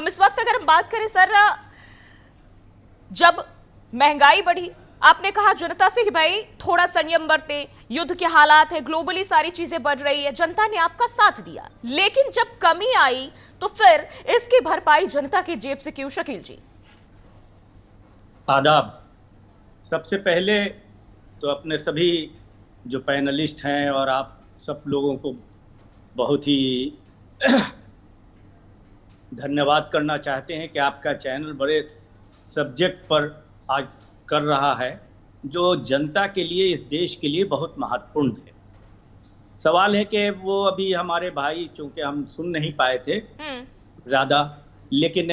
हम इस वक्त अगर हम बात करें सर, जब महंगाई बढ़ी, आपने कहा जनता से कि भाई थोड़ा संयम बरते, युद्ध के हालात है, ग्लोबली सारी चीजें बढ़ रही है, जनता ने आपका साथ दिया। लेकिन जब कमी आई तो फिर इसकी भरपाई जनता की जेब से क्यों, शकील जी? आदाब। सबसे पहले तो अपने सभी जो पैनलिस्ट हैं और आप सब लोगों को बहुत ही धन्यवाद करना चाहते हैं कि आपका चैनल बड़े सब्जेक्ट पर आज कर रहा है जो जनता के लिए, इस देश के लिए बहुत महत्वपूर्ण है। सवाल है कि वो अभी हमारे भाई, चूंकि हम सुन नहीं पाए थे ज़्यादा, लेकिन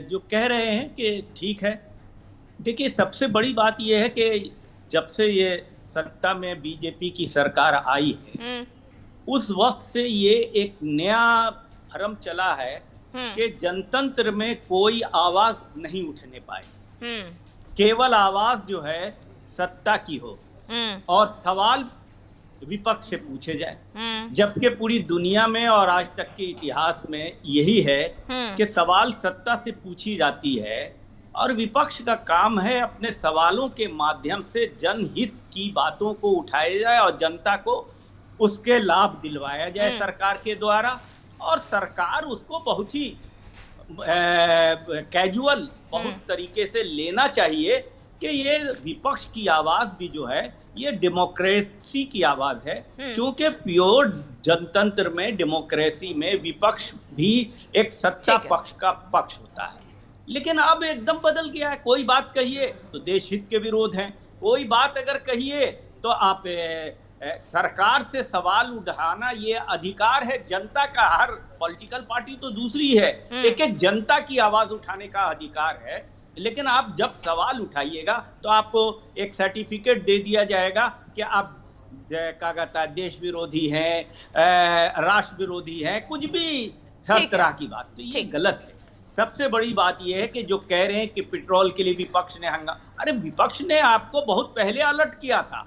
जो कह रहे हैं कि ठीक है। देखिए, सबसे बड़ी बात यह है कि जब से ये सत्ता में बीजेपी की सरकार आई है, उस वक्त से ये एक नया भ्रम चला है कि जनतंत्र में कोई आवाज नहीं उठने पाए, केवल आवाज जो है सत्ता की हो और सवाल विपक्ष से पूछे जाए। जबकि पूरी दुनिया में और आज तक के इतिहास में यही है कि सवाल सत्ता से पूछी जाती है और विपक्ष का काम है अपने सवालों के माध्यम से जनहित की बातों को उठाया जाए और जनता को उसके लाभ दिलवाया जाए सरकार के द्वारा, और सरकार उसको बहुत ही कैजुअल, बहुत तरीके से लेना चाहिए कि ये विपक्ष की आवाज भी जो है ये डेमोक्रेसी की आवाज है। क्योंकि प्योर जनतंत्र में, डेमोक्रेसी में विपक्ष भी एक सत्ता पक्ष का पक्ष होता है। लेकिन अब एकदम बदल गया है। कोई बात कहिए तो देश हित के विरोध हैं, कोई बात अगर कहिए तो आप सरकार से सवाल उठाना ये अधिकार है जनता का। हर पॉलिटिकल पार्टी तो दूसरी है, लेकिन जनता की आवाज उठाने का अधिकार है। लेकिन आप जब सवाल उठाइएगा तो आपको एक सर्टिफिकेट दे दिया जाएगा कि आप क्या कहता है, देश विरोधी हैं, राष्ट्र विरोधी हैं, कुछ भी हर तरह की बात। तो ये गलत है। सबसे बड़ी बात यह है कि जो कह रहे हैं कि पेट्रोल के लिए विपक्ष ने हंगामा, अरे विपक्ष ने आपको बहुत पहले अलर्ट किया था